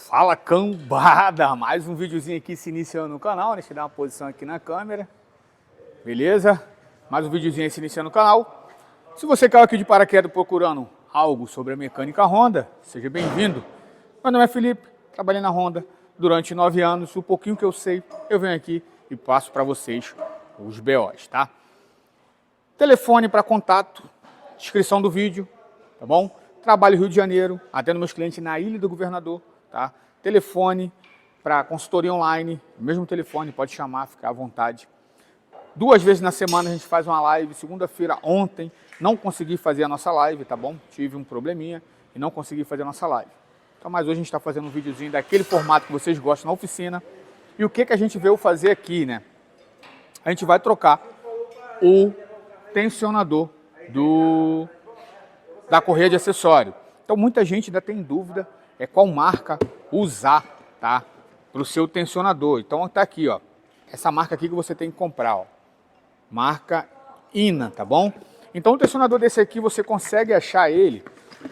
Fala cambada, mais um videozinho aqui se iniciando no canal, deixa eu dar uma posição aqui na câmera, beleza? Mais um videozinho se iniciando no canal. Se você caiu aqui de paraquedas procurando algo sobre a mecânica Honda, seja bem-vindo. Meu nome é Felipe, trabalhei na Honda durante 9 anos, o pouquinho que eu sei, eu venho aqui e passo para vocês os BOs, tá? Telefone para contato, descrição do vídeo, tá bom? Trabalho Rio de Janeiro, atendo meus clientes na Ilha do Governador, tá? Telefone para consultoria online, mesmo telefone, pode chamar, ficar à vontade. 2 vezes na semana a gente faz uma live. Segunda-feira, ontem, não consegui fazer a nossa live, tá bom? Tive um probleminha e não consegui fazer a nossa live. Então, mas hoje a gente está fazendo um videozinho daquele formato que vocês gostam na oficina. E o que a gente veio fazer aqui, né? A gente vai trocar o tensionador da correia de acessório. Então muita gente ainda tem dúvida qual marca usar, tá? Para o seu tensionador. Então tá aqui, ó. Essa marca aqui que você tem que comprar, ó. Marca INA, tá bom? Então o tensionador desse aqui você consegue achar ele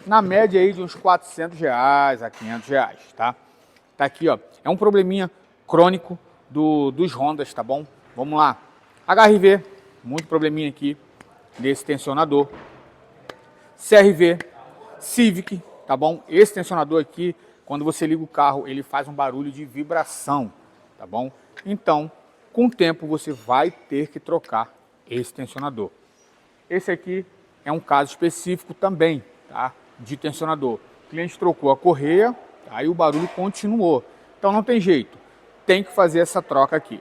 na média aí de uns R$400 a R$500, tá? Tá aqui, ó. É um probleminha crônico dos Hondas, tá bom? Vamos lá. HRV, muito probleminha aqui desse tensionador. CRV, Civic, tá bom? Esse tensionador aqui, quando você liga o carro, ele faz um barulho de vibração, tá bom? Então, com o tempo, você vai ter que trocar esse tensionador. Esse aqui é um caso específico também, tá? De tensionador. O cliente trocou a correia, aí o barulho continuou. Então, não tem jeito. Tem que fazer essa troca aqui.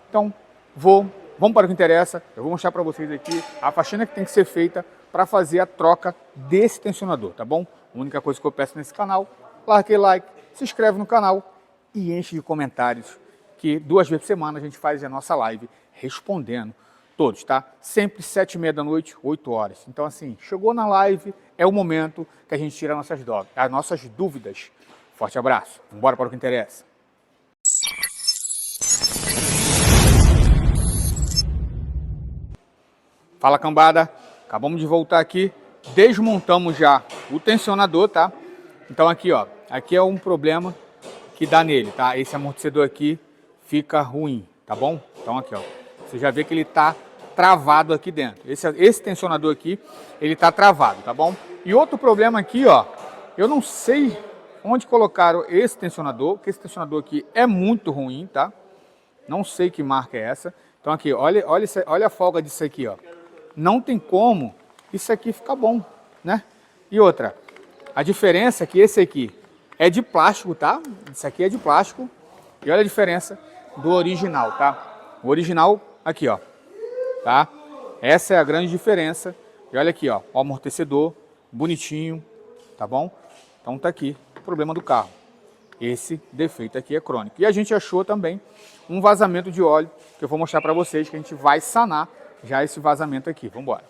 Então, vamos para o que interessa. Eu vou mostrar para vocês aqui a faxina que tem que ser feita para fazer a troca desse tensionador, tá bom? A única coisa que eu peço nesse canal, larga aquele like, se inscreve no canal e enche de comentários, que 2 vezes por semana a gente faz a nossa live respondendo todos, tá? Sempre 7h30 da noite, 8 horas. Então assim, chegou na live, é o momento que a gente tira as nossas dúvidas. Forte abraço, vamos embora para o que interessa. Fala cambada, acabamos de voltar aqui, desmontamos já o tensionador, tá? Então aqui, ó, aqui é um problema que dá nele, tá? Esse amortecedor aqui fica ruim, tá bom? Então aqui, ó, você já vê que ele tá travado aqui dentro. Esse tensionador aqui, ele tá travado, tá bom? E outro problema aqui, ó, eu não sei onde colocaram esse tensionador, porque esse tensionador aqui é muito ruim, tá? Não sei que marca é essa. Então aqui, olha a folga disso aqui, ó. Não tem como isso aqui ficar bom, né? E outra, a diferença é que esse aqui é de plástico, tá? Isso aqui é de plástico. E olha a diferença do original, tá? O original, aqui, ó, tá? Essa é a grande diferença. E olha aqui, ó, o amortecedor, bonitinho, tá bom? Então tá aqui o problema do carro. Esse defeito aqui é crônico. E a gente achou também um vazamento de óleo, que eu vou mostrar para vocês, que a gente vai sanar já esse vazamento aqui. Vamos embora.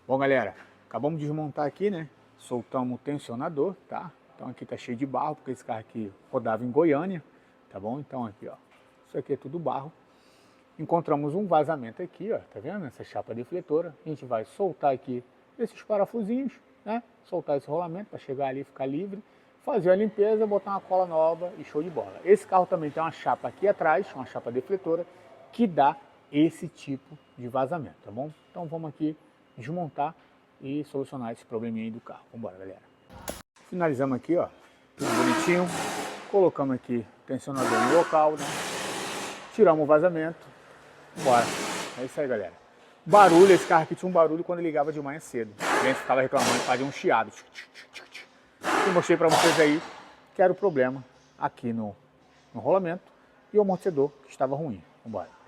Bom, galera, acabamos de desmontar aqui, né? Soltamos o tensionador, tá? Então aqui tá cheio de barro, porque esse carro aqui rodava em Goiânia, tá bom? Então aqui, ó, isso aqui é tudo barro. Encontramos um vazamento aqui, ó, tá vendo? Essa chapa defletora. A gente vai soltar aqui esses parafusinhos, né? Soltar esse rolamento para chegar ali e ficar livre. Fazer a limpeza, botar uma cola nova e show de bola. Esse carro também tem uma chapa aqui atrás, uma chapa defletora, que dá esse tipo de vazamento, tá bom? Então vamos aqui desmontar e solucionar esse probleminha aí do carro. Vamos embora, galera. Finalizamos aqui, ó, tudo bonitinho. Colocamos aqui o tensionador no local, né? Tiramos o vazamento. Bora. É isso aí, galera. Barulho, esse carro aqui tinha um barulho quando ligava de manhã cedo. O cliente ficava reclamando, fazia um chiado. Eu mostrei para vocês aí que era o problema aqui no rolamento e o amortecedor que estava ruim. Vamos embora.